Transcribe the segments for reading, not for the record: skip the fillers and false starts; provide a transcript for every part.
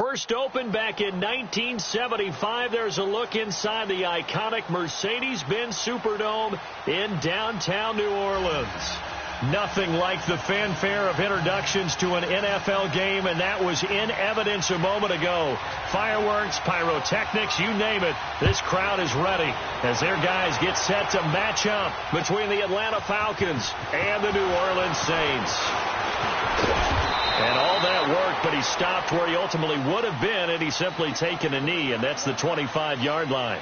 first opened back in 1975. There's a look inside the iconic Mercedes-Benz Superdome in downtown New Orleans. Nothing like the fanfare of introductions to an NFL game, and that was in evidence a moment ago. Fireworks, pyrotechnics, you name it. This crowd is ready as their guys get set to match up between the Atlanta Falcons and the New Orleans Saints. And all that worked, but he stopped where he ultimately would have been had he simply taken a knee, and that's the 25-yard line.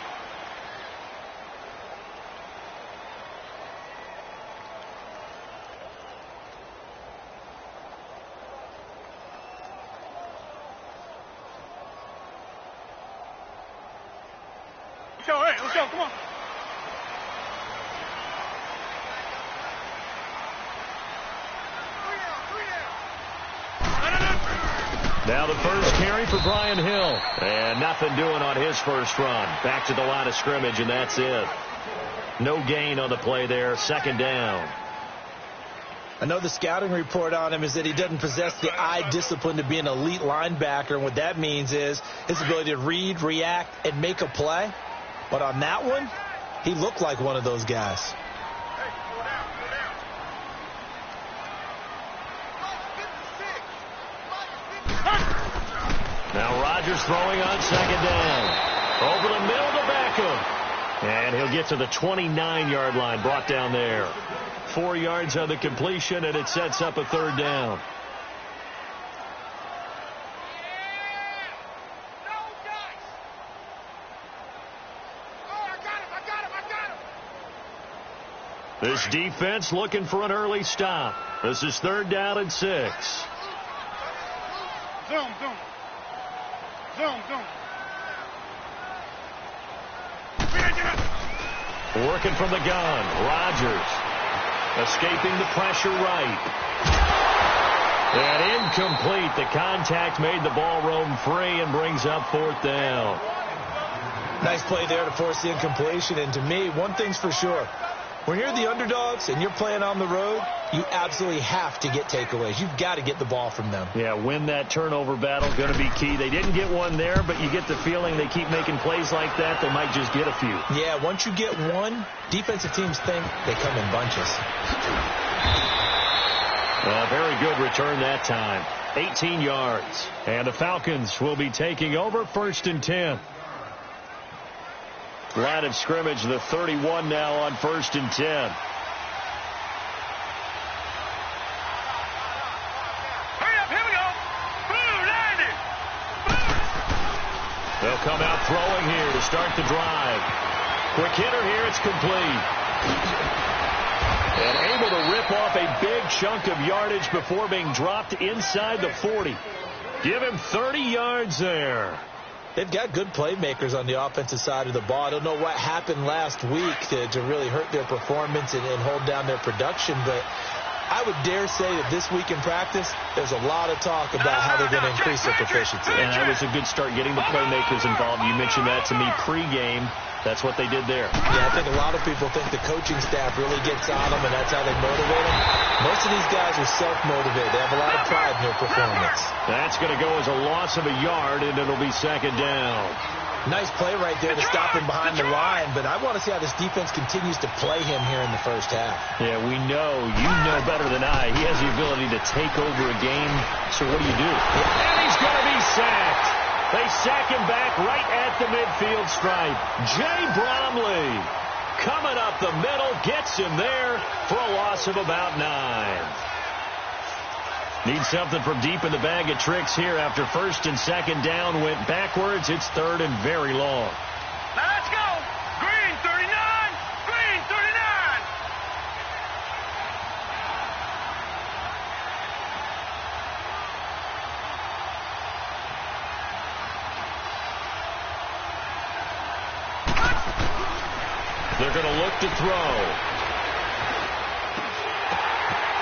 Let's go, come on. Now the first carry for Brian Hill. And nothing doing on his first run. Back to the line of scrimmage, and that's it. No gain on the play there. Second down. I know the scouting report on him is that he doesn't possess the eye discipline to be an elite linebacker. And what that means is his ability to read, react, and make a play. But on that one, he looked like one of those guys. Now Rodgers throwing on second down. Over the middle to Beckham. And he'll get to the 29-yard line, brought down there. 4 yards on the completion, and it sets up a third down. This defense looking for an early stop. This is third down and 6. Zoom. Working from the gun. Rodgers escaping the pressure right. And incomplete. The contact made the ball roam free and brings up fourth down. Nice play there to force the incompletion. And to me, one thing's for sure. When you're the underdogs and you're playing on the road, you absolutely have to get takeaways. You've got to get the ball from them. Yeah, win that turnover battle, going to be key. They didn't get one there, but you get the feeling they keep making plays like that, they might just get a few. Yeah, once you get one, defensive teams think they come in bunches. Very good return that time. 18 yards. And the Falcons will be taking over first and 10. Line of scrimmage, the 31 now on first and 10. Hurry up, here we go. Boom, landed. They'll come out throwing here to start the drive. Quick hitter here, it's complete. And able to rip off a big chunk of yardage before being dropped inside the 40. Give him 30 yards there. They've got good playmakers on the offensive side of the ball. I don't know what happened last week to really hurt their performance and hold down their production, but I would dare say that this week in practice, there's a lot of talk about how they're going to increase their proficiency. And that was a good start getting the playmakers involved. You mentioned that to me pregame. That's what they did there. Yeah, I think a lot of people think the coaching staff really gets on them, and that's how they motivate them. Most of these guys are self-motivated. They have a lot of pride in their performance. That's going to go as a loss of a yard, and it'll be second down. Nice play right there to stop him behind the line, but I want to see how this defense continues to play him here in the first half. Yeah, we know. You know better than I. He has the ability to take over a game, so what do you do? And he's going to be sacked. They sack him back right at the midfield stripe. Jay Bromley coming up the middle, gets him there for a loss of about 9. Need something from deep in the bag of tricks here after first and second down went backwards. It's third and very long. Now let's go. Green 39. Green 39. They're going to look to throw.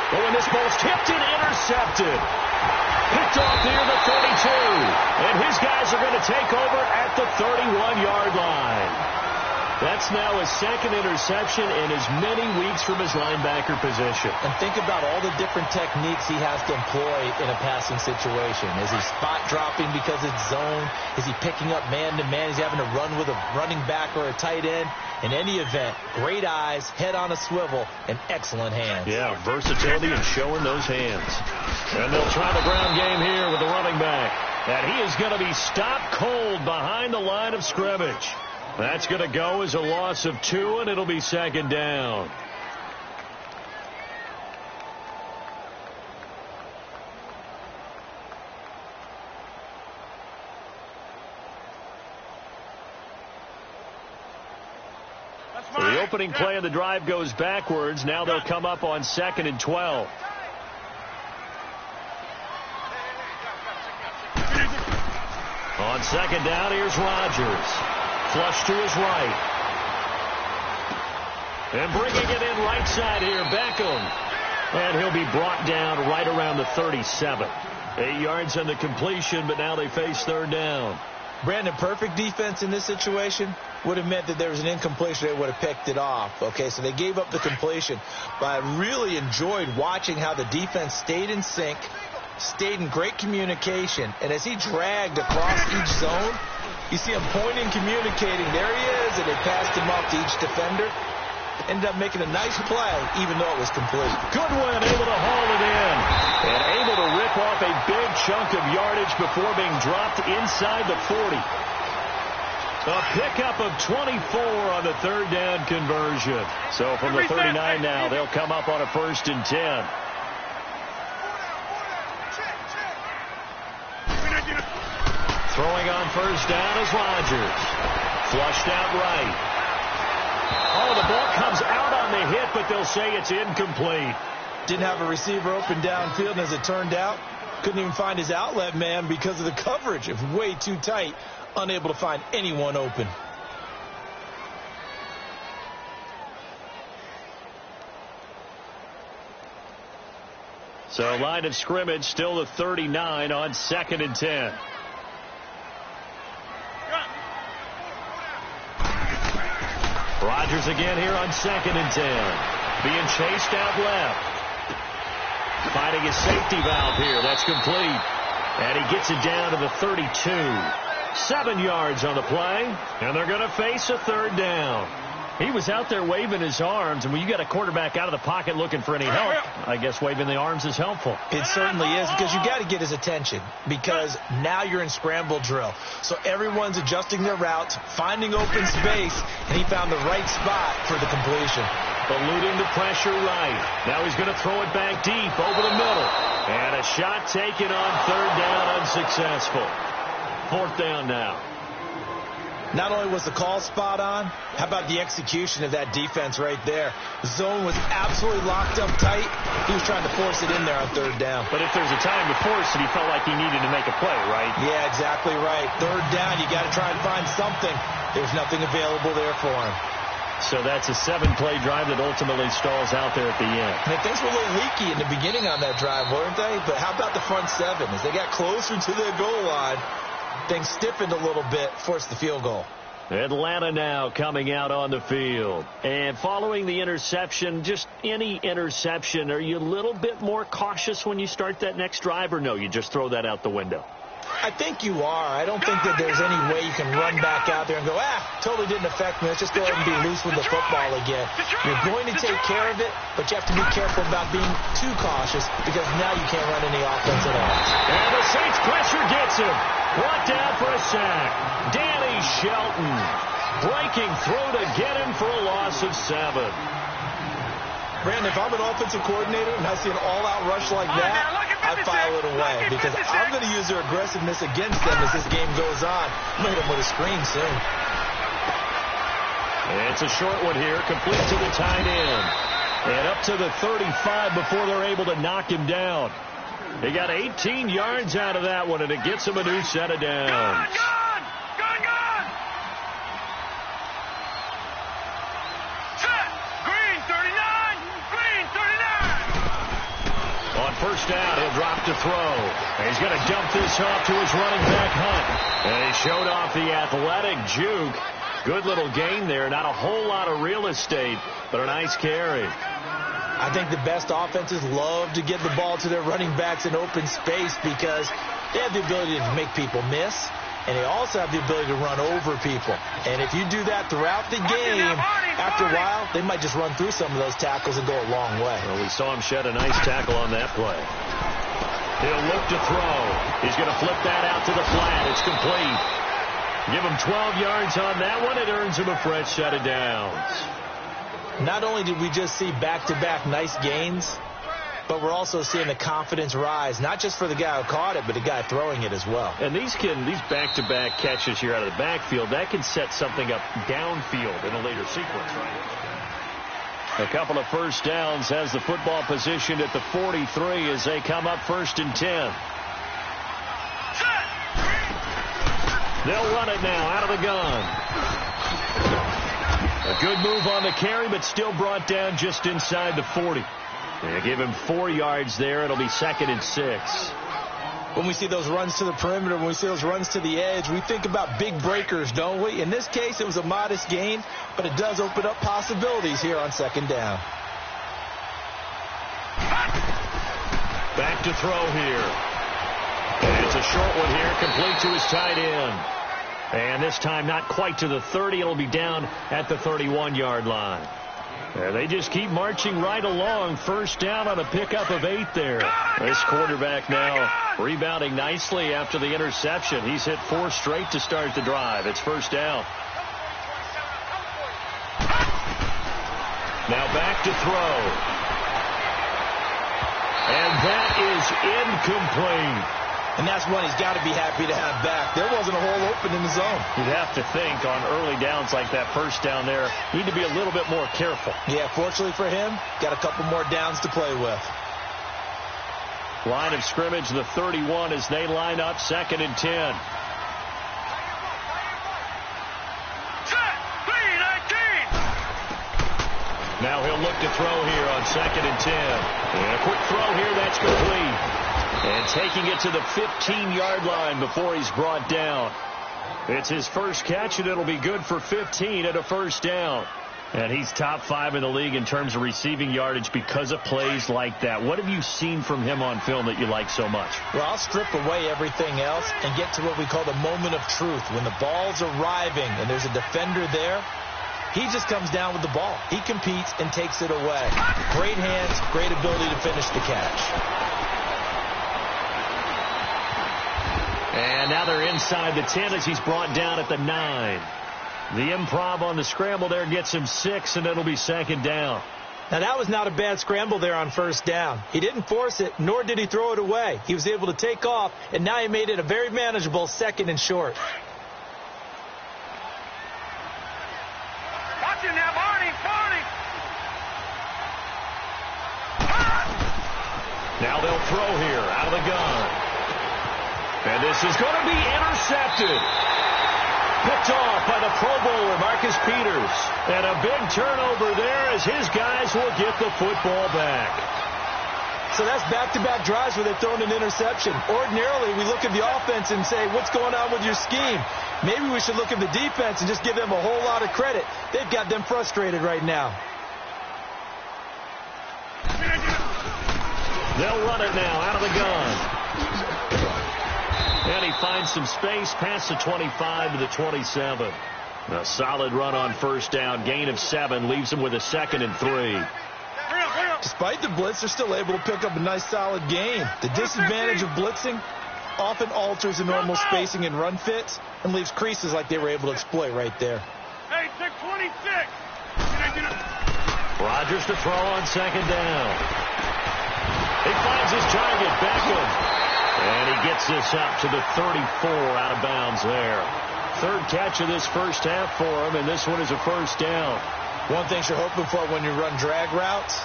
Oh, and this ball's tipped and intercepted. Picked off near the 32. And his guys are going to take over at the 31-yard line. That's now his second interception in as many weeks from his linebacker position. And think about all the different techniques he has to employ in a passing situation. Is he spot dropping because it's zone? Is he picking up man-to-man? Is he having to run with a running back or a tight end? In any event, great eyes, head on a swivel, and excellent hands. Yeah, versatility and showing those hands. And they'll try the ground game here with the running back. And he is going to be stopped cold behind the line of scrimmage. That's going to go as a loss of 2, and it'll be second down. The opening play of the drive goes backwards. Now they'll come up on 2nd and 12. On second down, here's Rodgers. Flush to his right. And bringing it in right side here, Beckham. And he'll be brought down right around the 37. 8 yards on the completion, but now they face third down. Brandon, perfect defense in this situation would have meant that there was an incompletion. They would have picked it off. Okay, so they gave up the completion. But I really enjoyed watching how the defense stayed in sync, stayed in great communication. And as he dragged across each zone, you see him pointing, communicating. There he is, and they passed him off to each defender. Ended up making a nice play, even though it was complete. Goodwin able to haul it in. And able to rip off a big chunk of yardage before being dropped inside the 40. A pickup of 24 on the third down conversion. So from the 39 now, they'll come up on a 1st and 10. Throwing on first down is Rodgers. Flushed out right. Oh, the ball comes out on the hit, but they'll say it's incomplete. Didn't have a receiver open downfield, and as it turned out, couldn't even find his outlet man because of the coverage. It was way too tight, unable to find anyone open. So line of scrimmage still the 39 on 2nd and 10. Rodgers again here on 2nd and 10. Being chased out left. Finding his safety valve here. That's complete. And he gets it down to the 32. 7 yards on the play. And they're going to face a third down. He was out there waving his arms, and when you got a quarterback out of the pocket looking for any help, I guess waving the arms is helpful. It certainly is, because you got to get his attention, because now you're in scramble drill. So everyone's adjusting their routes, finding open space, and he found the right spot for the completion. Eluding the pressure right. Now he's going to throw it back deep over the middle. And a shot taken on third down, unsuccessful. 4th down now. Not only was the call spot on, how about the execution of that defense right there? The zone was absolutely locked up tight. He was trying to force it in there on third down. But if there's a time to force it, he felt like he needed to make a play, right? Yeah, exactly right. Third down, you got to try and find something. There's nothing available there for him. So that's a 7-play drive that ultimately stalls out there at the end. And things were a little leaky in the beginning on that drive, weren't they? But how about the front 7? As they got closer to their goal line, things stiffened a little bit, forced the field goal. Atlanta now coming out on the field. And following the interception, just any interception, are you a little bit more cautious when you start that next drive, or no, you just throw that out the window? I think you are. I don't think that there's any way you can run back out there and go, totally didn't affect me. Let's just go ahead and be loose with the football again. You're going to take care of it, but you have to be careful about being too cautious, because now you can't run any offense at all. And the Saints pressure gets him. Brought down for a sack. Danny Shelton breaking through to get him for a loss of 7. Brandon, if I'm an offensive coordinator and I see an all-out rush like that, I file it away, because I'm going to use their aggressiveness against them as this game goes on. I'm going to hit them with a screen soon. It's a short one here, complete to the tight end. And up to the 35 before they're able to knock him down. They got 18 yards out of that one, and it gets him a new set of downs. Gone! Set! Green 39! Green 39! On first down, he'll drop to throw. And he's going to dump this off to his running back, Hunt. And he showed off the athletic juke Good little gain there. Not a whole lot of real estate, but a nice carry. I think the best offenses love to get the ball to their running backs in open space because they have the ability to make people miss, and they also have the ability to run over people. And if you do that throughout the game, after a while, they might just run through some of those tackles and go a long way. Well, we saw him shed a nice tackle on that play. He'll look to throw. He's going to flip that out to the flat. It's complete. Give him 12 yards on that one. It earns him a fresh set of downs. Not only did we just see back-to-back nice gains, but we're also seeing the confidence rise, not just for the guy who caught it, but the guy throwing it as well. And these back-to-back catches here out of the backfield, that can set something up downfield in a later sequence, right? A couple of first downs has the football positioned at the 43 as they come up 1st and 10. They'll run it now out of the gun. A good move on the carry, but still brought down just inside the 40. They give him 4 yards there. It'll be 2nd and 6. When we see those runs to the perimeter, when we see those runs to the edge, we think about big breakers, don't we? In this case, it was a modest gain, but it does open up possibilities here on 2nd down. Back to throw here. And it's a short one here, complete to his tight end. And this time not quite to the 30. It'll be down at the 31-yard line. And they just keep marching right along. First down on a pickup of 8 there. This quarterback now rebounding nicely after the interception. He's hit 4 straight to start the drive. It's first down. Now back to throw. And that is incomplete. And that's one he's got to be happy to have back. There wasn't a hole open in the zone. You'd have to think on early downs like that first down there, need to be a little bit more careful. Yeah, fortunately for him, got a couple more downs to play with. Line of scrimmage, the 31 as they line up 2nd and 10. Now he'll look to throw here on 2nd and 10. And a quick throw here, that's complete. And taking it to the 15-yard line before he's brought down. It's his first catch, and it'll be good for 15 at a first down. And he's top 5 in the league in terms of receiving yardage because of plays like that. What have you seen from him on film that you like so much? Well, I'll strip away everything else and get to what we call the moment of truth. When the ball's arriving and there's a defender there, he just comes down with the ball. He competes and takes it away. Great hands, great ability to finish the catch. And now they're inside the 10 as he's brought down at the 9. The improv on the scramble there gets him 6, and it'll be 2nd down. Now, that was not a bad scramble there on first down. He didn't force it, nor did he throw it away. He was able to take off, and now he made it a very manageable 2nd and short. Watch him now, Barney. Now they'll throw here out of the gun. And this is going to be intercepted. Picked off by the Pro Bowler, Marcus Peters. And a big turnover there as his guys will get the football back. So that's back-to-back drives where they've thrown an interception. Ordinarily, we look at the offense and say, what's going on with your scheme? Maybe we should look at the defense and just give them a whole lot of credit. They've got them frustrated right now. They'll run it now out of the gun. And he finds some space past the 25 to the 27. A solid run on first down. Gain of 7 leaves him with a 2nd and 3. Despite the blitz, they're still able to pick up a nice solid gain. The disadvantage of blitzing often alters the normal spacing and run fits and leaves creases like they were able to exploit right there. Hey, 626. Rodgers to throw on 2nd down. He finds his target, Beckham. And he gets this up to the 34 out of bounds there. 3rd catch of this first half for him, and this one is a first down. One thing you're hoping for when you run drag routes,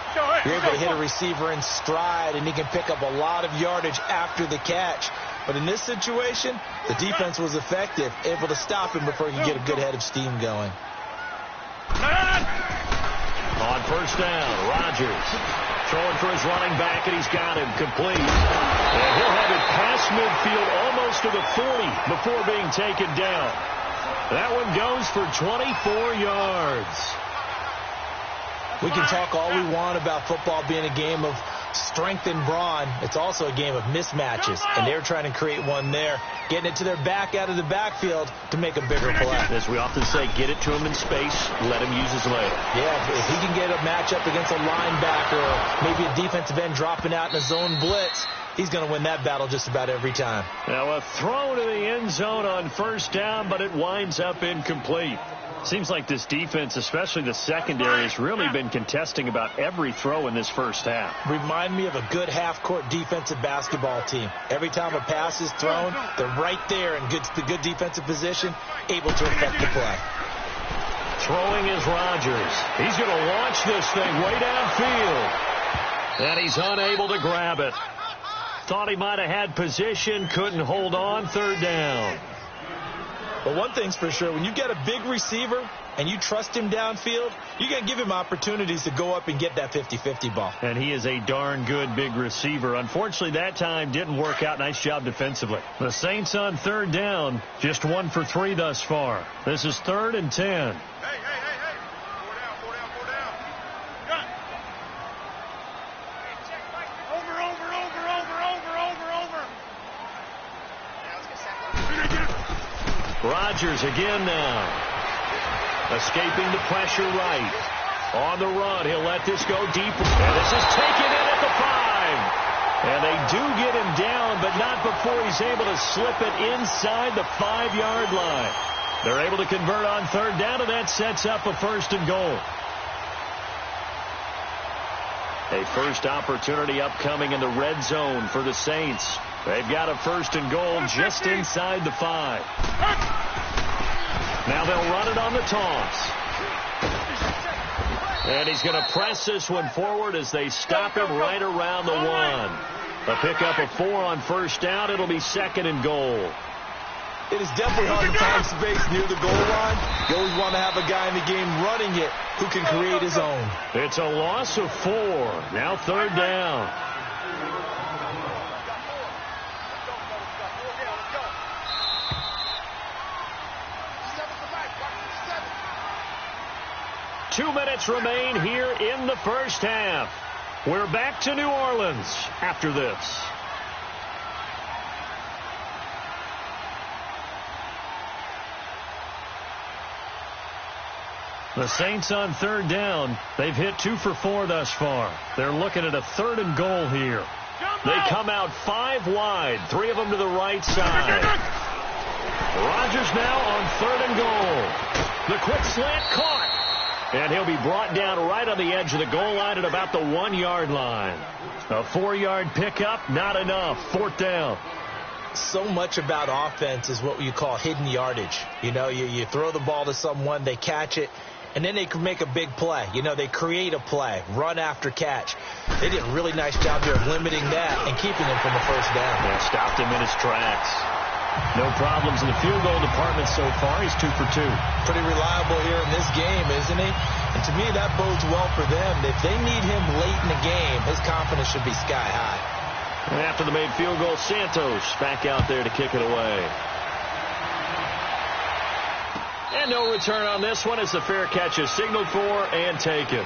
you're able to hit a receiver in stride, and he can pick up a lot of yardage after the catch. But in this situation, the defense was effective, able to stop him before he could get a good head of steam going. On first down, Rodgers throwing for his running back, and he's got him complete. And he'll have it past midfield almost to the 40 before being taken down. That one goes for 24 yards. We can talk all we want about football being a game of strength and brawn. It's also a game of mismatches, and they're trying to create one there, getting it to their back out of the backfield to make a bigger play. As we often say, get it to him in space, let him use his leg. Yeah, if he can get a matchup against a linebacker or maybe a defensive end dropping out in a zone blitz, he's going to win that battle just about every time. Now a throw to the end zone on first down, but it winds up incomplete. Seems like this defense, especially the secondary, has really been contesting about every throw in this first half. Remind me of a good half-court defensive basketball team. Every time a pass is thrown, they're right there in good defensive position, able to affect the play. Throwing is Rodgers. He's going to launch this thing way downfield. And he's unable to grab it. Thought he might have had position, couldn't hold on, third down. But one thing's for sure, when you get a big receiver and you trust him downfield, you're going to give him opportunities to go up and get that 50-50 ball. And he is a darn good big receiver. Unfortunately, that time didn't work out. Nice job defensively. The Saints on third down, just 1 for 3 thus far. This is 3rd and 10. Hey. Four down. Gun. Over. Rodgers again now. Escaping the pressure right. On the run, he'll let this go deep. And this is taken in at the 5. And they do get him down, but not before he's able to slip it inside the 5-yard line. They're able to convert on third down, and that sets up a 1st and goal. A first opportunity upcoming in the red zone for the Saints. They've got a 1st and goal just inside the 5. Now they'll run it on the toss. And he's going to press this one forward as they stop him right around the 1. A pickup of 4 on first down. It'll be 2nd and goal. It is definitely hard to find space near the goal line. You always want to have a guy in the game running it who can create his own. It's a loss of 4. Now third down. Two minutes remain here in the first half. We're back to New Orleans after this. The Saints on third down. They've hit 2 for 4 thus far. They're looking at a 3rd and goal here. They come out 5 wide, 3 of them to the right side. Rodgers now on 3rd and goal. The quick slant caught. And he'll be brought down right on the edge of the goal line at about the 1-yard line. A 4-yard pickup, not enough. 4th down. So much about offense is what you call hidden yardage. You know, you throw the ball to someone, they catch it, and then they can make a big play. You know, they create a play, run after catch. They did a really nice job there of limiting that and keeping him from the first down. Yeah, stopped him in his tracks. No problems in the field goal department so far. He's 2 for 2. Pretty reliable here in this game, isn't he? And to me, that bodes well for them. If they need him late in the game, his confidence should be sky high. And after the made field goal, Santos back out there to kick it away. And no return on this one as the fair catch is signaled for and taken.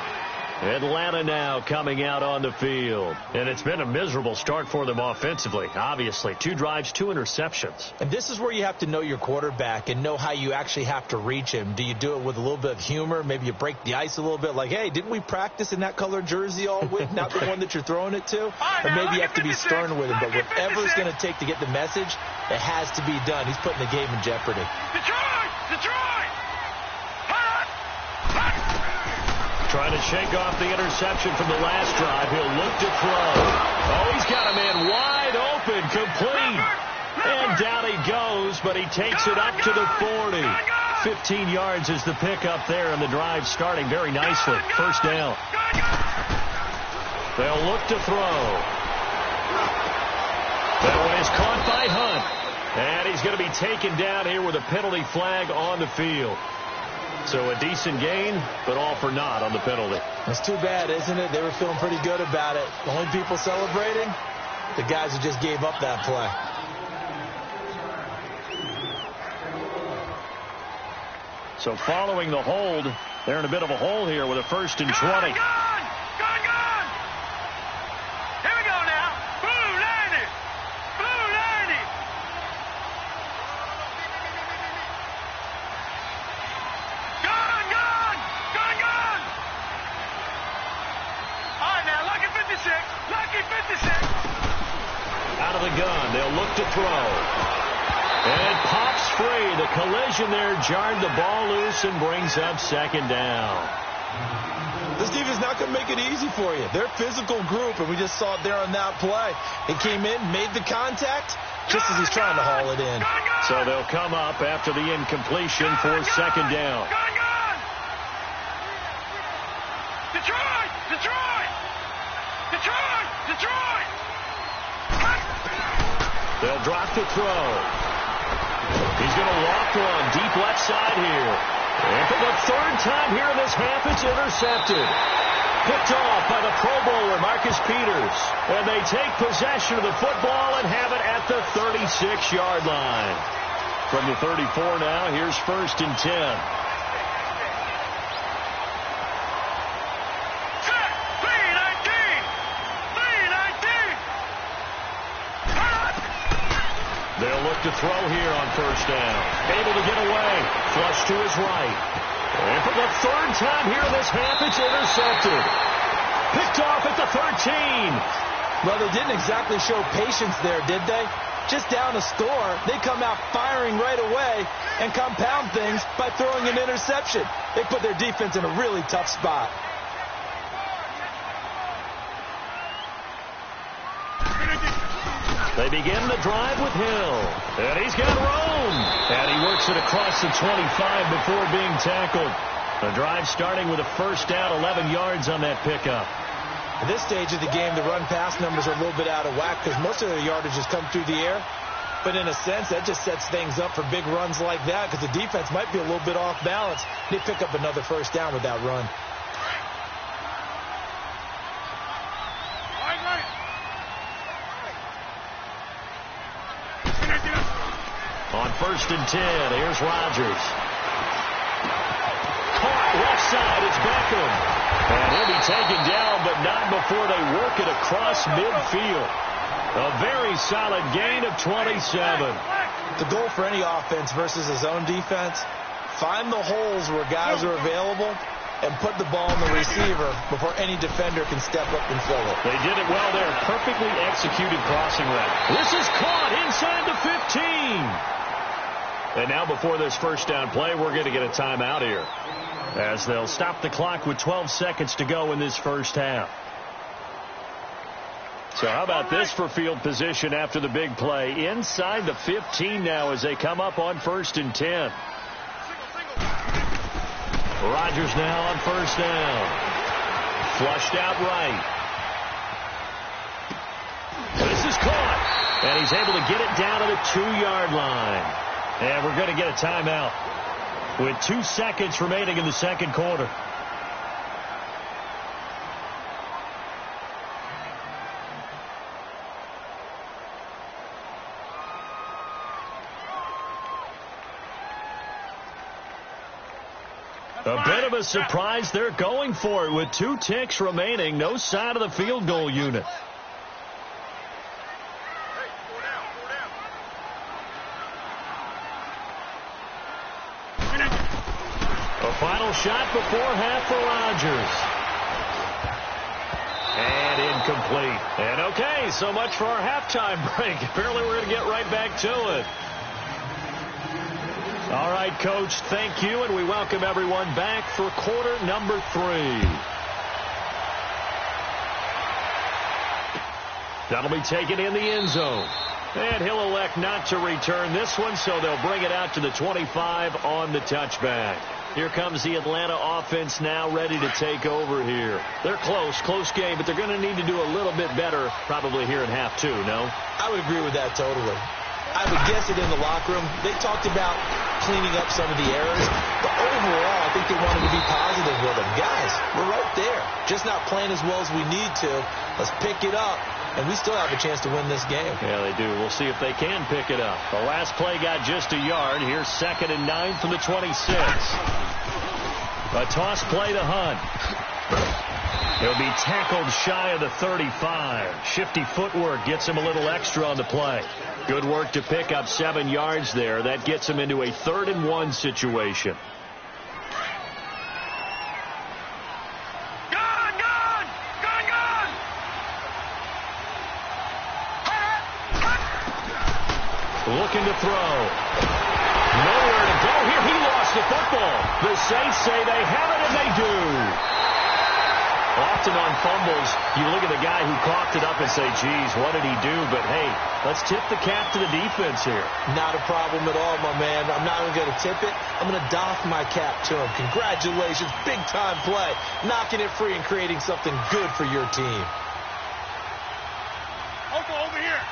Atlanta now coming out on the field. And it's been a miserable start for them offensively, obviously. 2 drives, 2 interceptions. And this is where you have to know your quarterback and know how you actually have to reach him. Do you do it with a little bit of humor? Maybe you break the ice a little bit like, hey, didn't we practice in that color jersey all week? Not the one that you're throwing it to? Or maybe you have to be stern with him. But whatever it's going to take to get the message, it has to be done. He's putting the game in jeopardy. Detroit! Trying to shake off the interception from the last drive. He'll look to throw. Oh, he's got a man wide open, complete. And down he goes, but he takes it up to the 40. 15 yards is the pickup there, and the drive starting very nicely. First down. They'll look to throw. That one is caught by Hunt. And he's going to be taken down here with a penalty flag on the field. So a decent gain, but all for naught on the penalty. That's too bad, isn't it? They were feeling pretty good about it. The only people celebrating, the guys who just gave up that play. So following the hold, they're in a bit of a hole here with a 1st and 20. Gone! Here we go now. Blue 90. Blue 90. Gone! All right, now, lucky 56. Lucky 56. Out of the gun, they'll look to throw. And it pops free. The collision there jarred the ball loose and brings up 2nd down. This defense is not going to make it easy for you. They're a physical group, and we just saw it there on that play. He came in, made the contact, just as he's trying to haul it in. So they'll come up after the incompletion for 2nd down. Gone! Detroit! They'll drop to throw. He's going to walk one deep left side here. And for the 3rd time here in this half, it's intercepted. Picked off by the Pro Bowler, Marcus Peters. And they take possession of the football and have it at the 36-yard line. From the 34 now, here's 1st and 10. They'll look to throw here on 1st down. Able to get away. Flush to his right. And for the 3rd time here in this half, it's intercepted. Picked off at the 13. Well, they didn't exactly show patience there, did they? Just down a score, they come out firing right away and compound things by throwing an interception. They put their defense in a really tough spot. They begin the drive with Hill. And he's got room. And he works it across the 25 before being tackled. The drive starting with a 1st down, 11 yards on that pickup. At this stage of the game, the run-pass numbers are a little bit out of whack because most of their yardage has come through the air. But in a sense, that just sets things up for big runs like that because the defense might be a little bit off balance. They pick up another 1st down with that run. On 1st and 10, here's Rodgers. Caught left side, it's Beckham. And he'll be taken down, but not before they work it across midfield. A very solid gain of 27. The goal for any offense versus his own defense, find the holes where guys are available and put the ball in the receiver before any defender can step up and fill it. They did it well there. Perfectly executed crossing route. This is caught inside the 15. And now before this 1st down play, we're going to get a timeout here as they'll stop the clock with 12 seconds to go in this 1st half. So how about this for field position after the big play? Inside the 15 now as they come up on 1st and 10. Rodgers now on 1st down. Flushed out right. This is caught. And he's able to get it down to the 2-yard line. And we're going to get a timeout with 2 seconds remaining in the 2nd quarter. A bit of a surprise. They're going for it with 2 ticks remaining. No sign of the field goal unit. Final shot before half for Rodgers. And incomplete. And okay, so much for our halftime break. Apparently we're going to get right back to it. All right, Coach, thank you, and we welcome everyone back for quarter number 3. That'll be taken in the end zone. And he'll elect not to return this one, so they'll bring it out to the 25 on the touchback. Here comes the Atlanta offense now ready to take over here. They're close game, but they're going to need to do a little bit better probably here in half 2, no? I would agree with that totally. I would guess it in the locker room. They talked about cleaning up some of the errors, but overall I think they wanted to be positive with them. Guys, we're right there. Just not playing as well as we need to. Let's pick it up and we still have a chance to win this game. Yeah, they do. We'll see if they can pick it up. The last play got just a yard. Here's 2nd and 9 from the 26. A toss play to Hunt. He'll be tackled shy of the 35. Shifty footwork gets him a little extra on the play. Good work to pick up 7 yards there. That gets him into a 3rd and 1 situation. Looking to throw. Nowhere to go here. He lost the football. The Saints say they have it, and they do. Often on fumbles, you look at the guy who coughed it up and say, geez, what did he do? But, hey, let's tip the cap to the defense here. Not a problem at all, my man. I'm not even going to tip it. I'm going to doff my cap to him. Congratulations. Big-time play. Knocking it free and creating something good for your team. Over here.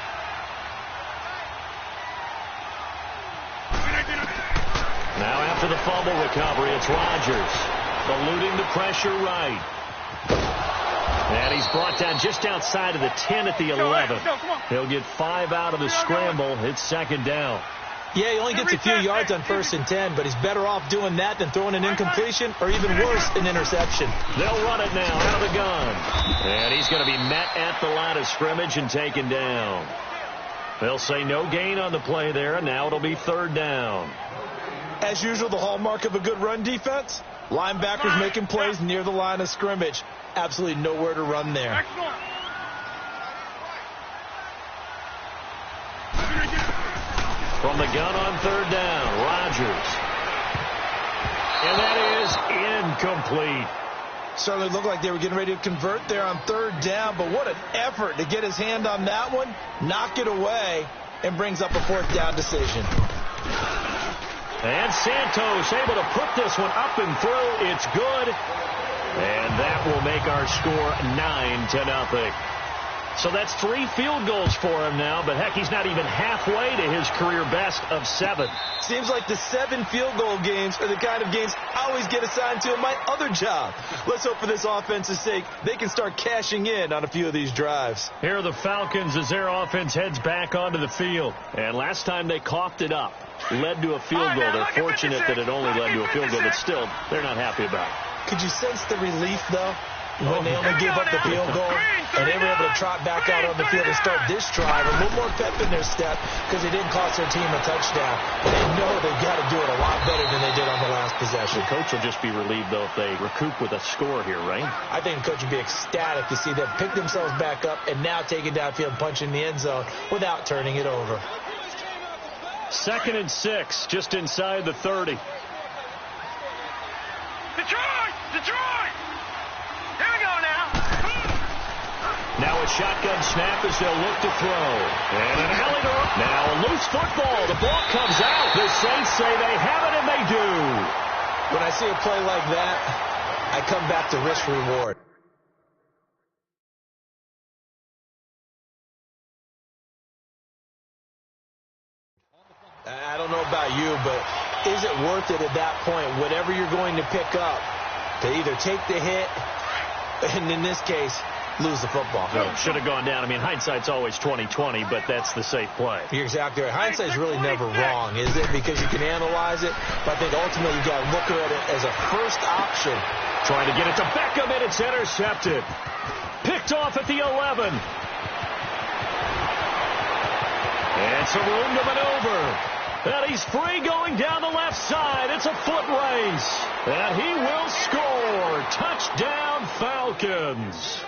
Now after the fumble recovery, it's Rodgers. Eluding the pressure right. And he's brought down just outside of the 10 at the 11. He'll get 5 out of the scramble. It's 2nd down. Yeah, he only gets a few yards on 1st and 10, but he's better off doing that than throwing an incompletion or even worse, an interception. They'll run it now out of the gun. And he's going to be met at the line of scrimmage and taken down. They'll say no gain on the play there, and now it'll be 3rd down. As usual, the hallmark of a good run defense, linebackers making plays near the line of scrimmage. Absolutely nowhere to run there. From the gun on 3rd down, Rodgers. And that is incomplete. Certainly looked like they were getting ready to convert there on 3rd down, but what an effort to get his hand on that one, knock it away, and brings up a 4th down decision. And Santos able to put this one up and through. It's good. And that will make our score 9-0. So that's 3 field goals for him now, but heck, he's not even halfway to his career best of 7. Seems like the 7 field goal games are the kind of games I always get assigned to in my other job. Let's hope for this offense's sake they can start cashing in on a few of these drives. Here are the Falcons as their offense heads back onto the field. And last time they coughed it up, led to a field goal. They're fortunate that it only led to a field goal, but still, they're not happy about it. Could you sense the relief, though, when they only gave up the field goal and they were able to trot back out on the field and start this drive? A little more pep in their step because they didn't cost their team a touchdown. And they know they've got to do it a lot better than they did on the last possession. The coach will just be relieved, though, if they recoup with a score here, right? I think the coach would be ecstatic to see them pick themselves back up and now take it downfield and punch in the end zone without turning it over. 2nd and 6, just inside the 30. Detroit! Here we go now. Now a shotgun snap as they'll look to throw. And an alley to run. Now a loose football. The ball comes out. The Saints say they have it, and they do. When I see a play like that, I come back to risk-reward. I don't know about you, but is it worth it at that point, whatever you're going to pick up, to either take the hit, and in this case, lose the football? No, should have gone down. I mean, hindsight's always 20/20, but that's the safe play. You're exactly right. Hindsight's really never wrong, is it? Because you can analyze it, but I think ultimately you've got to look at it as a first option. Trying to get it to Beckham, and it's intercepted. Picked off at the 11. And some room to maneuver. And he's free going down the left side. It's a foot race. And he will score. Touchdown, Falcons.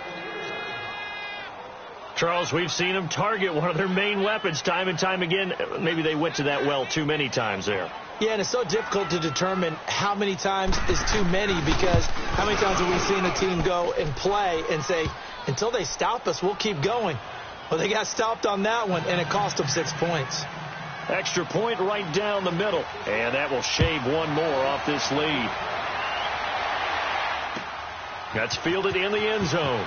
Charles, we've seen them target one of their main weapons time and time again. Maybe they went to that well too many times there. Yeah, and it's so difficult to determine how many times is too many, because how many times have we seen a team go and play and say, until they stop us, we'll keep going. Well, they got stopped on that one, and it cost them 6 points. Extra point right down the middle. And that will shave one more off this lead. That's fielded in the end zone.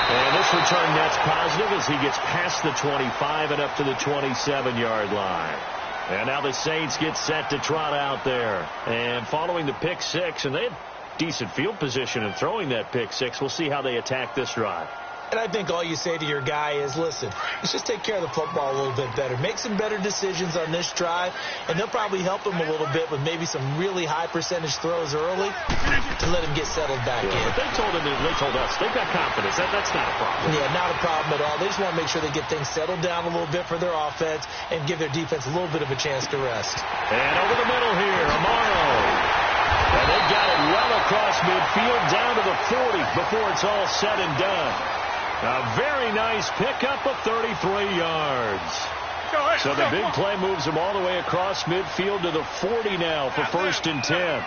And this return net's positive as he gets past the 25 and up to the 27-yard line. And now the Saints get set to trot out there. And following the pick six, and they had decent field position in throwing that pick six. We'll see how they attack this drive. And I think all you say to your guy is, listen, let's just take care of the football a little bit better. Make some better decisions on this drive, and they'll probably help him a little bit with maybe some really high percentage throws early to let him get settled back in. But they told us they've got confidence. That's not a problem. Yeah, not a problem at all. They just want to make sure they get things settled down a little bit for their offense and give their defense a little bit of a chance to rest. And over the middle here, Amaro. And they got it well across midfield down to the 40 before it's all said and done. A very nice pickup of 33 yards. So the big play moves him all the way across midfield to the 40 now for 1st and 10.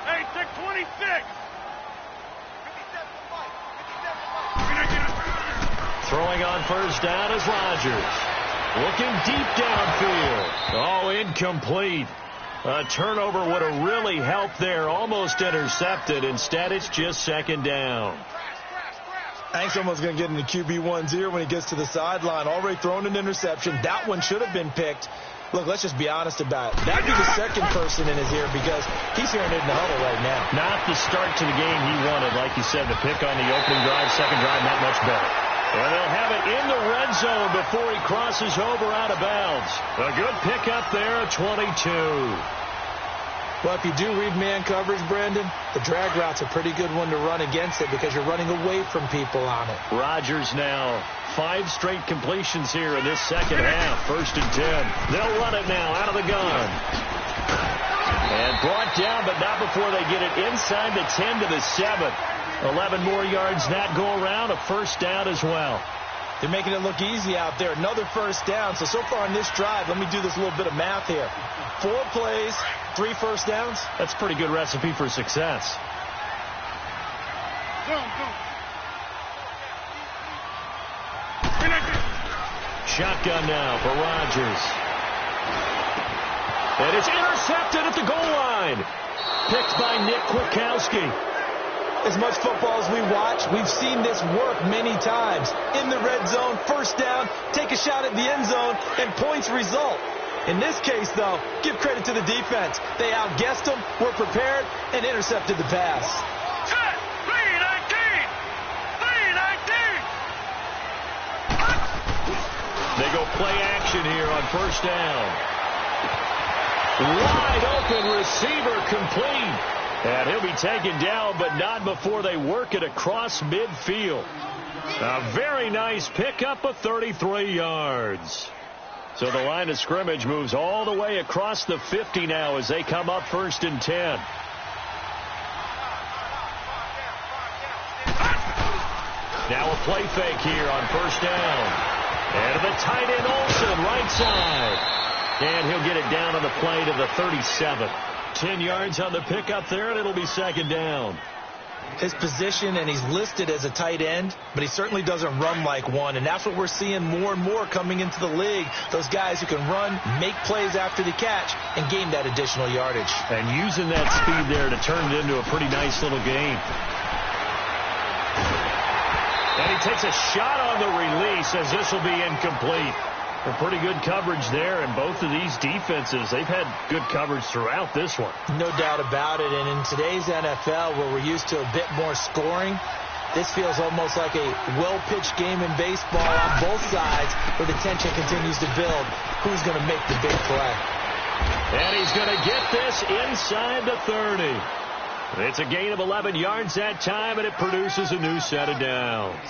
Hey, 626. Throwing on 1st down is Rodgers. Looking deep downfield. Oh, incomplete. A turnover would have really helped there. Almost intercepted. Instead, it's just 2nd down. I think someone's going to get into QB1's ear when he gets to the sideline. Already thrown an interception. That one should have been picked. Look, let's just be honest about it. That'd be the second person in his ear because he's hearing it in the huddle right now. Not the start to the game he wanted. Like you said, the pick on the opening drive, second drive, not much better. And they'll have it in the red zone before he crosses over out of bounds. A good pickup there at 22. Well, if you do read man coverage, Brandon, the drag route's a pretty good one to run against it because you're running away from people on it. Rodgers now 5 straight completions here in this second half. 1st and 10. They'll run it now out of the gun. And brought down, but not before they get it inside the 10 to the 7. 11 more yards that go around. A 1st down as well. They're making it look easy out there. Another 1st down. So far on this drive, let me do this little bit of math here. 4 plays, 3 1st downs. That's a pretty good recipe for success. Shotgun now for Rodgers. And it's intercepted at the goal line. Picked by Nick Kwiatkowski. As much football as we watch, we've seen this work many times. In the red zone, 1st down, take a shot at the end zone, and points result. In this case, though, give credit to the defense. They outguessed them, were prepared, and intercepted the pass. Set! 3-19! 3-19! They go play action here on 1st down. Wide open receiver complete. And he'll be taken down, but not before they work it across midfield. A very nice pickup of 33 yards. So the line of scrimmage moves all the way across the 50 now as they come up 1st and 10. Now a play fake here on 1st down. And the tight end Olsen, right side. And he'll get it down on the play to the 37. 10 yards on the pickup there, and it'll be 2nd down. His position, and he's listed as a tight end, but he certainly doesn't run like one, and that's what we're seeing more and more coming into the league. Those guys who can run, make plays after the catch, and gain that additional yardage. And using that speed there to turn it into a pretty nice little game. And he takes a shot on the release as this will be incomplete. A pretty good coverage there, and both of these defenses, they've had good coverage throughout this one. No doubt about it, and in today's NFL, where we're used to a bit more scoring, this feels almost like a well-pitched game in baseball on both sides, where the tension continues to build. Who's going to make the big play? And he's going to get this inside the 30. It's a gain of 11 yards that time, and it produces a new set of downs.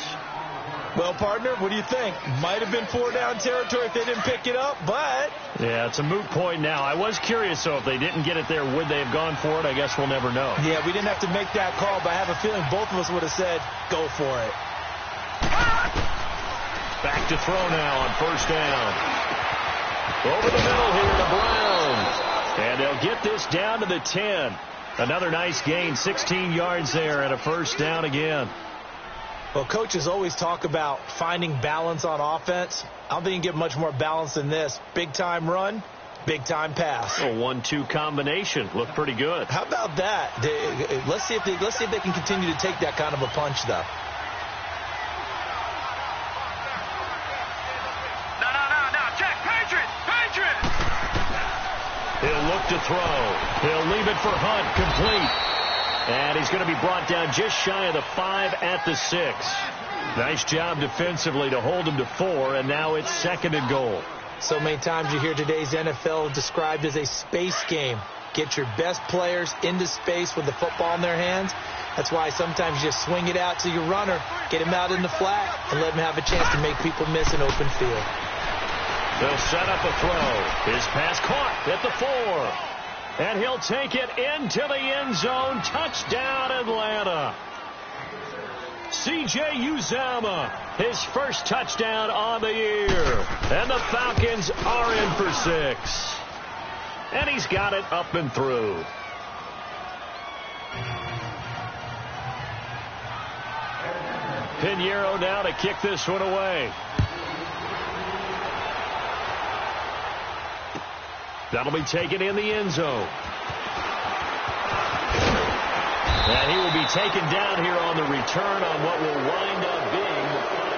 Well, partner, what do you think? Might have been 4-down territory if they didn't pick it up, but... Yeah, it's a moot point now. I was curious, so if they didn't get it there, would they have gone for it? I guess we'll never know. Yeah, we didn't have to make that call, but I have a feeling both of us would have said, go for it. Back to throw now on 1st down. Over the middle here to Brown. And they'll get this down to the 10. Another nice gain, 16 yards there, and a 1st down again. Well, coaches always talk about finding balance on offense. I don't think you can get much more balance than this. Big-time run, big-time pass. A 1-2 combination. Looked pretty good. How about that? Let's see if they can continue to take that kind of a punch, though. No. Check. Patriots. He'll look to throw. He'll leave it for Hunt, complete. And he's going to be brought down just shy of the 5 at the 6. Nice job defensively to hold him to 4, and now it's 2nd and goal. So many times you hear today's NFL described as a space game. Get your best players into space with the football in their hands. That's why sometimes you just swing it out to your runner, get him out in the flat, and let him have a chance to make people miss an open field. They'll set up a throw. His pass caught at the 4. And he'll take it into the end zone. Touchdown, Atlanta. C.J. Uzomah, his first touchdown on the year. And the Falcons are in for 6. And he's got it up and through. Pinheiro now to kick this one away. That'll be taken in the end zone. And he will be taken down here on the return on what will wind up being the final.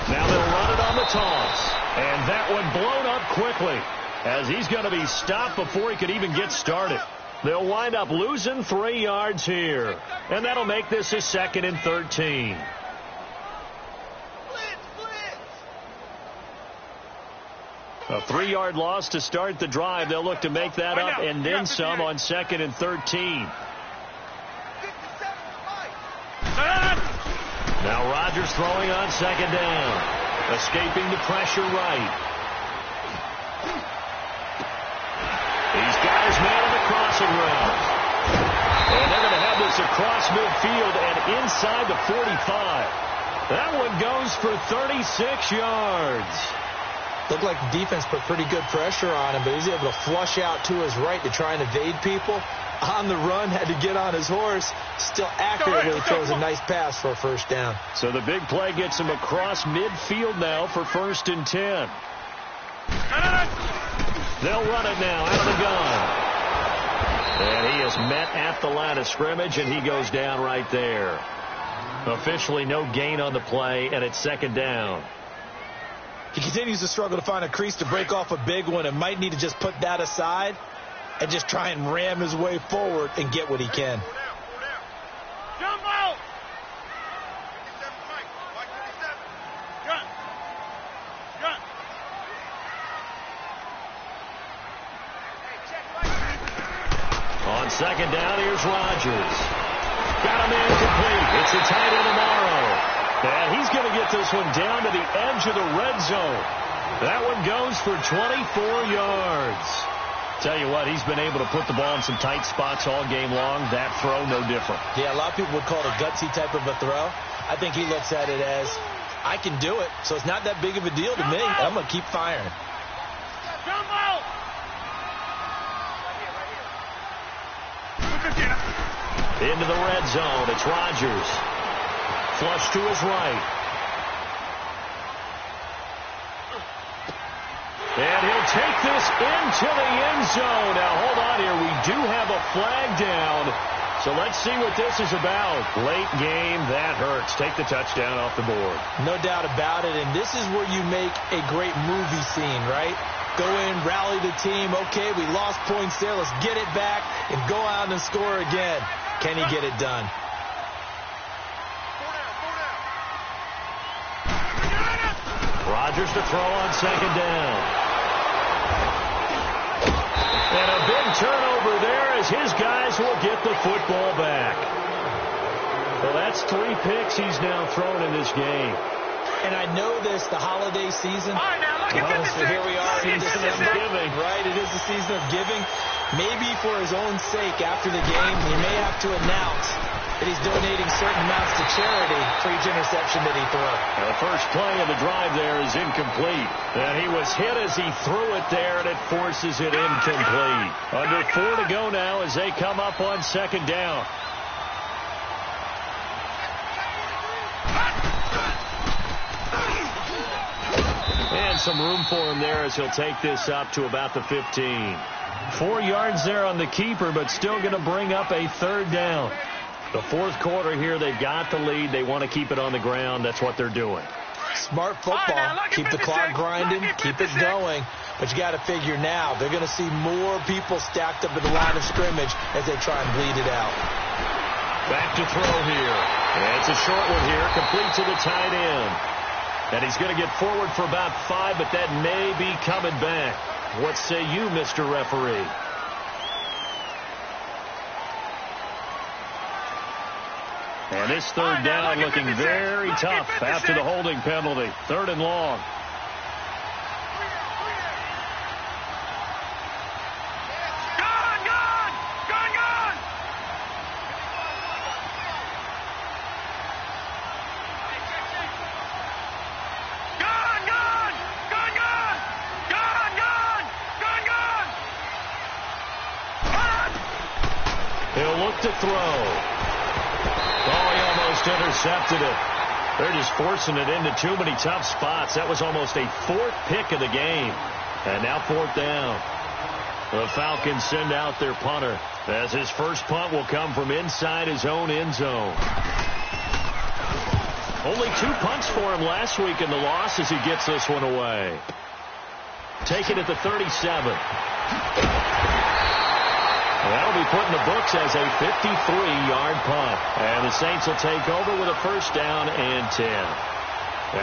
Now they'll run it on the toss. And that one blown up quickly as he's going to be stopped before he could even get started. They'll wind up losing 3 yards here. And that'll make this a 2nd and 13. A 3-yard loss to start the drive. They'll look to make that up and then some on 2nd and 13. Now Rodgers throwing on 2nd down. Escaping the pressure right. He's got his man on the crossing route. And they're going to have this across midfield and inside the 45. That one goes for 36 yards. Looked like the defense put pretty good pressure on him, but he's able to flush out to his right to try and evade people. On the run, had to get on his horse. Still accurately throws a nice pass for a first down. So the big play gets him across midfield now for 1st and 10. They'll run it now out of the gun. And he is met at the line of scrimmage, and he goes down right there. Officially no gain on the play, and it's 2nd down. He continues to struggle to find a crease to break off a big one and might need to just put that aside and just try and ram his way forward and get what he can. Jump out! On 2nd down, here's Rodgers. Got him incomplete. It's a tight end tomorrow. And he's going to get this one down to the edge of the red zone. That one goes for 24 yards. Tell you what, he's been able to put the ball in some tight spots all game long. That throw, no different. Yeah, a lot of people would call it a gutsy type of a throw. I think he looks at it as, I can do it, so it's not that big of a deal to me. I'm going to keep firing. Jump out! Into the red zone. It's Rodgers. Flush to his right. And he'll take this into the end zone. Now, hold on here. We do have a flag down. So let's see what this is about. Late game, that hurts. Take the touchdown off the board. No doubt about it. And this is where you make a great movie scene, right? Go in, rally the team. Okay, we lost points there. Let's get it back and go out and score again. Can he get it done? Rodgers to throw on 2nd down. And a big turnover there as his guys will get the football back. Well, that's 3 picks he's now thrown in this game. And I know this, the holiday season. All right, now, look at So here we are in Season of December. giving. Right, it is the season of giving. Maybe for his own sake after the game, he may have to announce that he's donating certain amounts to charity for each interception that he threw. The first play of the drive there is incomplete. And he was hit as he threw it there, and it forces it incomplete. Under 4 to go now as they come up on 2nd down. some room for him there as he'll take this up to about the 15. 4 yards there on the keeper, but still going to bring up a third down. The fourth quarter here, they've got the lead. They want to keep it on the ground. That's what they're doing. Smart football. Keep the clock grinding. Keep it going. But you got to figure now they're going to see more people stacked up at the line of scrimmage as they try and bleed it out. Back to throw here. And it's a short one here, complete to the tight end. And he's going to get forward for about 5, but that may be coming back. What say you, Mr. Referee? And this third down looking very tough after the holding penalty. 3rd and long. He'll look to throw. Oh, he almost intercepted it. They're just forcing it into too many tough spots. That was almost a 4th pick of the game. And now 4th down. The Falcons send out their punter, as his first punt will come from inside his own end zone. Only 2 punts for him last week in the loss as he gets this one away. Taken at the 37. That'll be put in the books as a 53-yard punt. And the Saints will take over with a first down and 10.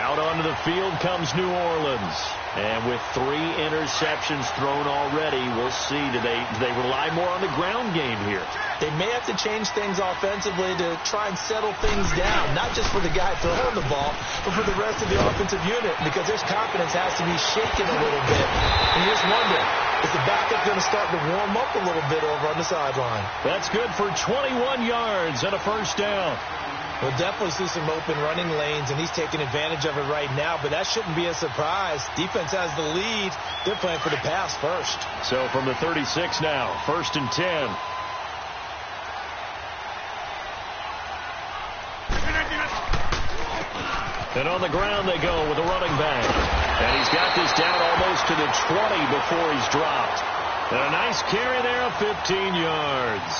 Out onto the field comes New Orleans. And with 3 interceptions thrown already, we'll see. Do they rely more on the ground game here? They may have to change things offensively to try and settle things down, not just for the guy throwing the ball, but for the rest of the offensive unit, because their confidence has to be shaken a little bit. And you just wonder, is the backup going to start to warm up a little bit over on the sideline? That's good for 21 yards and a first down. We'll definitely see some open running lanes, and he's taking advantage of it right now, but that shouldn't be a surprise. Defense has the lead. They're playing for the pass first. So from the 36 now, 1st and 10. And on the ground they go with a running back. And he's got this down almost to the 20 before he's dropped. And a nice carry there of 15 yards.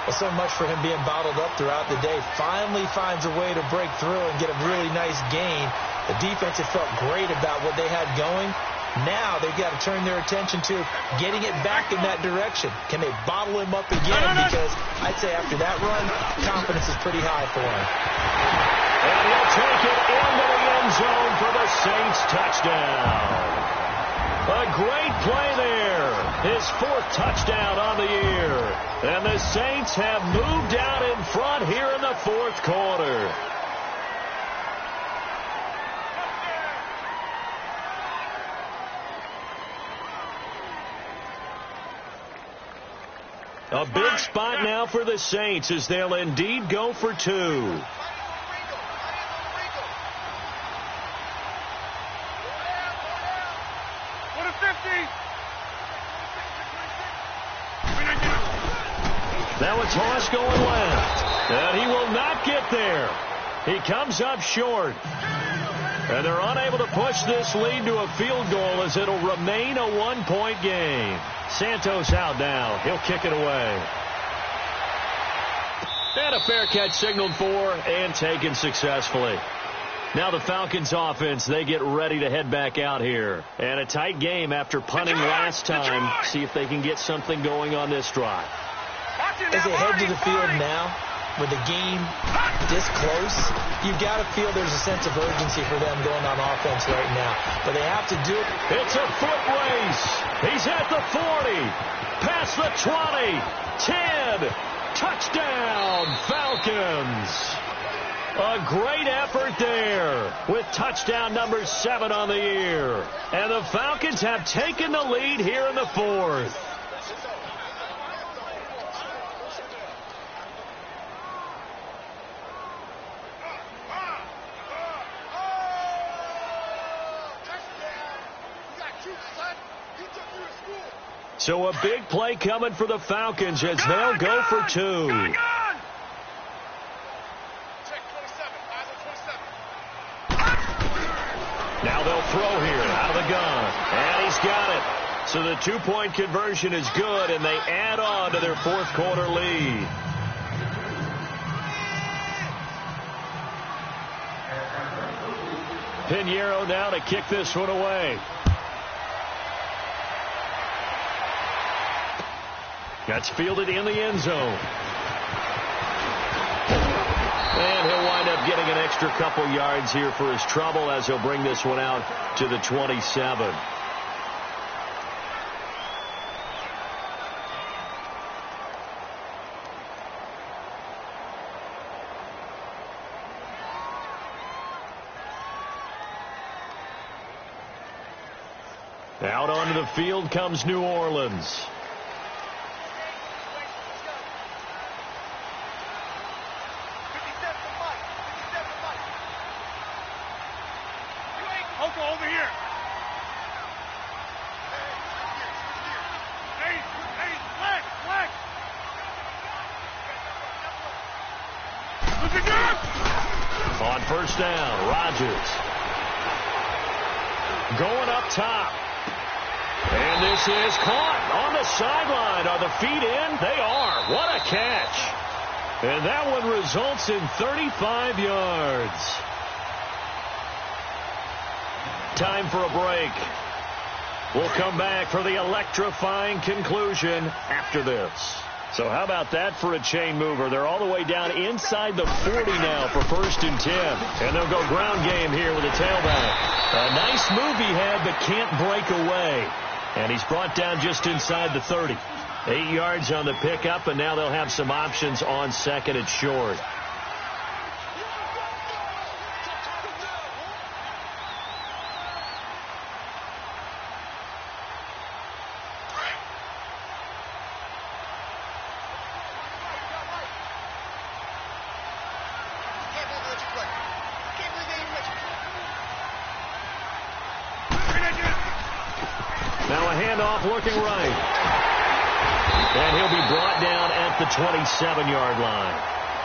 Well, so much for him being bottled up throughout the day. Finally finds a way to break through and get a really nice gain. The defense had felt great about what they had going. Now they've got to turn their attention to getting it back in that direction. Can they bottle him up again? Because I'd say after that run, confidence is pretty high for him. And he'll take it into the end zone for the Saints touchdown. A great play there. His 4th touchdown on the year. And the Saints have moved out in front here in the 4th quarter. A big spot now for the Saints as they'll indeed go for 2. Now a toss going left. And he will not get there. He comes up short. And they're unable to push this lead to a field goal as it'll remain a 1-point game. Santos out now. He'll kick it away. And a fair catch signaled for and taken successfully. Now the Falcons offense, they get ready to head back out here. And a tight game after punting last time. See if they can get something going on this drive. As they head to the field now, with the game this close, you've got to feel there's a sense of urgency for them going on offense right now. But they have to do it. It's a foot race. He's at the 40, past the 20, 10, touchdown, Falcons. A great effort there with touchdown number 7 on the year. And the Falcons have taken the lead here in the 4th. So a big play coming for the Falcons as they'll go for 2. Now they'll throw here out of the gun. And he's got it. So the two-point conversion is good, and they add on to their fourth-quarter lead. Pinheiro now to kick this one away. That's fielded in the end zone. And he'll wind up getting an extra couple yards here for his trouble as he'll bring this one out to the 27. Out onto the field comes New Orleans. Over here. Hey, flag. Look at that. On first down, Rodgers. Going up top. And this is caught on the sideline. Are the feet in? They are. What a catch. And that one results in 35 yards. Time for a break. We'll come back for the electrifying conclusion after this. So how about that for a chain mover? They're all the way down inside the 40 now for 1st and 10. And they'll go ground game here with a tailback. A nice move he had, but can't break away. And he's brought down just inside the 30. 8 yards on the pickup, and now they'll have some options on second and short. Now a handoff looking right. And he'll be brought down at the 27-yard line.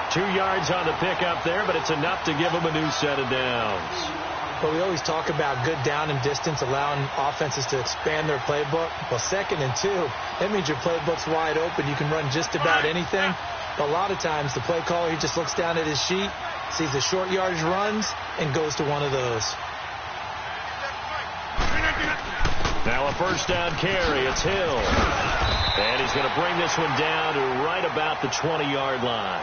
2 yards on the pickup there, but it's enough to give him a new set of downs. Well, we always talk about good down and distance, allowing offenses to expand their playbook. Well, 2nd and 2, that means your playbook's wide open. You can run just about anything. But a lot of times, the play caller, he just looks down at his sheet, sees the short yardage runs, and goes to one of those. Now a first down carry. It's Hill. And he's going to bring this one down to right about the 20-yard line.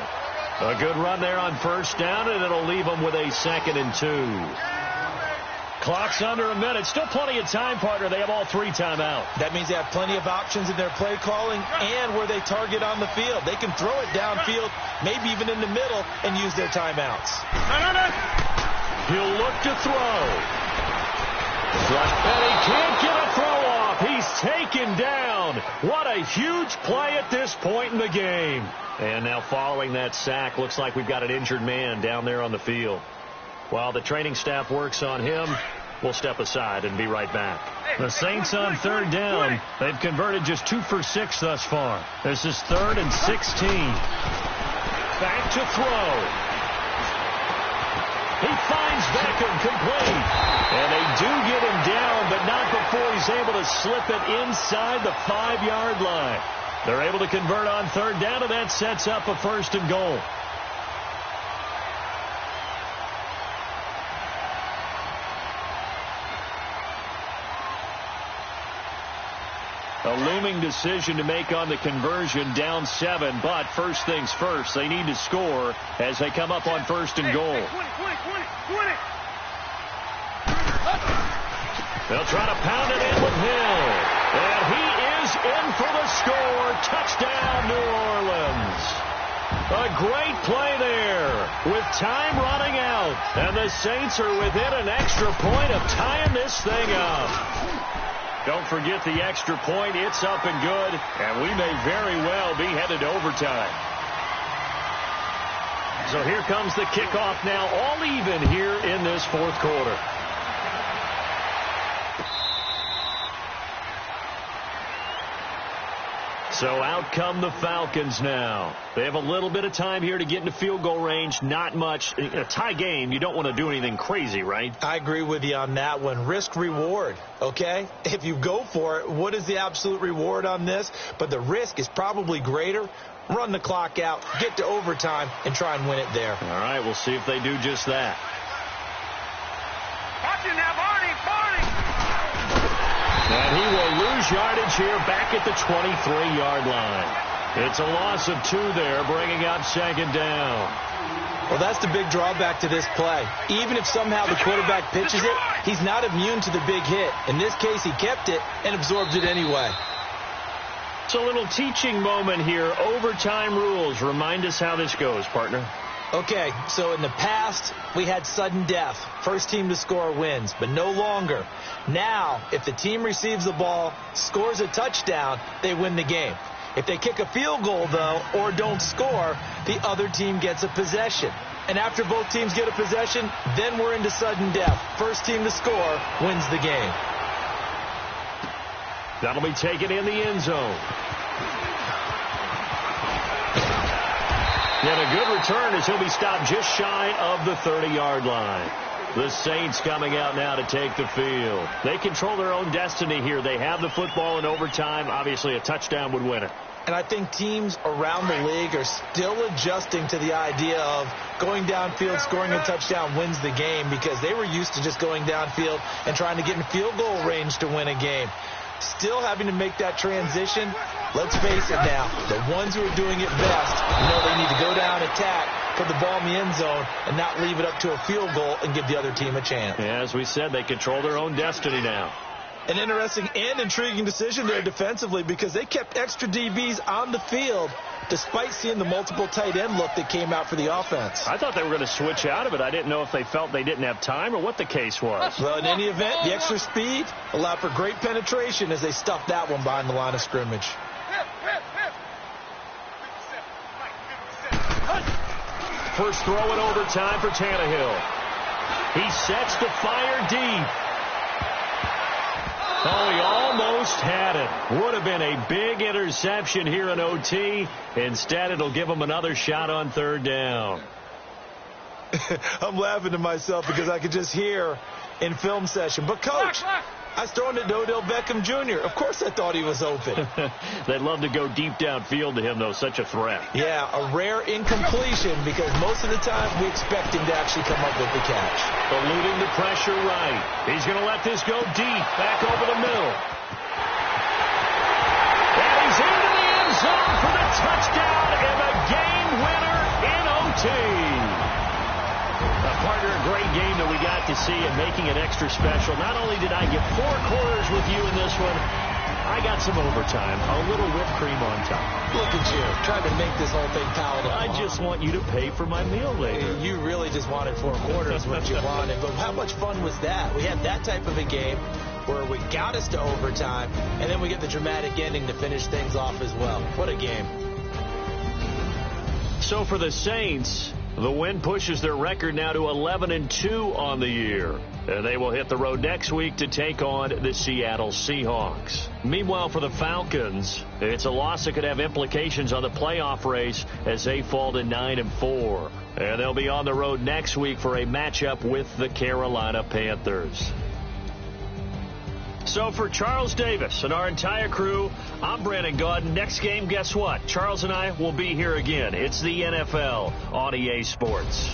A good run there on first down, and it'll leave him with a 2nd and 2. Clock's under a minute. Still plenty of time, partner. They have all 3 timeouts. That means they have plenty of options in their play calling and where they target on the field. They can throw it downfield, maybe even in the middle, and use their timeouts. He'll look to throw. And he can't get a throw off. He's taken down. What a huge play at this point in the game. And now following that sack, looks like we've got an injured man down there on the field. While the training staff works on him, we'll step aside and be right back. The Saints on 3rd down. They've converted just 2 for 6 thus far. This is 3rd and 16. Back to throw. He finds Beckham complete. And they do get him down, but not before he's able to slip it inside the 5-yard line. They're able to convert on 3rd down, and that sets up a 1st and goal. A looming decision to make on the conversion, down 7, but first things first, they need to score as they come up on 1st and goal. 20. They'll try to pound it in with Hill. And he is in for the score. Touchdown, New Orleans. A great play there with time running out. And the Saints are within an extra point of tying this thing up. Don't forget the extra point. It's up and good. And we may very well be headed to overtime. So here comes the kickoff now, all even here in this 4th quarter. So out come the Falcons now. They have a little bit of time here to get into field goal range. Not much. In a tie game, you don't want to do anything crazy, right? I agree with you on that one. Risk reward, okay? If you go for it, what is the absolute reward on this? But the risk is probably greater. Run the clock out, get to overtime, and try and win it there. All right, we'll see if they do just that. Watch it now, Barney. And he will lose yardage here back at the 23-yard line. It's a loss of 2 there, bringing up second down. Well, that's the big drawback to this play. Even if somehow the quarterback pitches it, he's not immune to the big hit. In this case, he kept it and absorbed it anyway. It's a little teaching moment here. Overtime rules. Remind us how this goes, partner. Okay, so in the past, we had sudden death. First team to score wins, but no longer. Now, if the team receives the ball, scores a touchdown, they win the game. If they kick a field goal, though, or don't score, the other team gets a possession. And after both teams get a possession, then we're into sudden death. First team to score wins the game. That'll be taken in the end zone. And a good return as he'll be stopped just shy of the 30-yard line. The Saints coming out now to take the field. They control their own destiny here. They have the football in overtime. Obviously, a touchdown would win it. And I think teams around the league are still adjusting to the idea of going downfield, scoring a touchdown wins the game, because they were used to just going downfield and trying to get in field goal range to win a game. Still having to make that transition. Let's face it now, the ones who are doing it best know they need to go down, attack, put the ball in the end zone, and not leave it up to a field goal and give the other team a chance. Yeah, as we said, they control their own destiny now. An interesting and intriguing decision there defensively, because they kept extra DBs on the field despite seeing the multiple tight end look that came out for the offense. I thought they were going to switch out of it. I didn't know if they felt they didn't have time or what the case was. Well, in any event, the extra speed allowed for great penetration as they stuffed that one behind the line of scrimmage. First throw in overtime for Tannehill. He sets to fire deep. Oh, he almost had it. Would have been a big interception here in OT. Instead, it'll give him another shot on third down. I'm laughing to myself because I could just hear in film session. But, Coach, I was throwing it to Odell Beckham Jr. Of course I thought he was open. They'd love to go deep downfield to him, though. Such a threat. Yeah, a rare incompletion because most of the time we expect him to actually come up with the catch. Eluding the pressure right. He's going to let this go deep. Back over the middle. And he's into the end zone for the touchdown and the game winner in OT. Partner, a great game that we got to see and making it extra special. Not only did I get 4 quarters with you in this one, I got some overtime, a little whipped cream on top. Look at you, trying to make this whole thing palatable. I just want you to pay for my meal later. You really just wanted 4 quarters, what you wanted. But how much fun was that? We had that type of a game where we got us to overtime, and then we get the dramatic ending to finish things off as well. What a game. So for the Saints, the win pushes their record now to 11-2 on the year. And they will hit the road next week to take on the Seattle Seahawks. Meanwhile, for the Falcons, it's a loss that could have implications on the playoff race as they fall to 9-4. And they'll be on the road next week for a matchup with the Carolina Panthers. So for Charles Davis and our entire crew, I'm Brandon Gaudin. Next game, guess what? Charles and I will be here again. It's the NFL on EA Sports.